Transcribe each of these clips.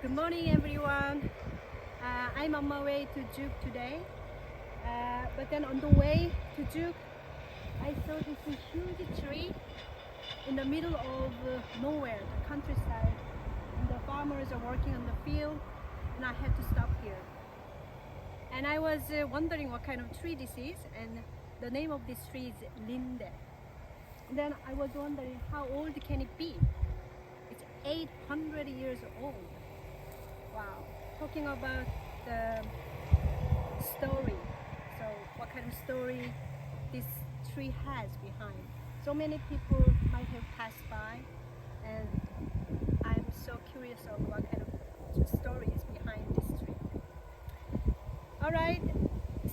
Good morning, everyone. I'm on my way to Juk today. But then on the way to Juk, I saw this huge tree in the middle of nowhere, the countryside. And the farmers are working on the field, and I had to stop here. And I was wondering what kind of tree this is, and the name of this tree is Linde. Then I was wondering how old can it be? It's 800 years old. Wow. Talking about the story. So what kind of story this tree has behind. So many people might have passed by, and I'm so curious of what kind of story is behind this tree. Alright,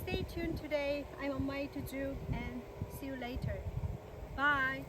stay tuned today. I'm on my way to Juk, and see you later. Bye.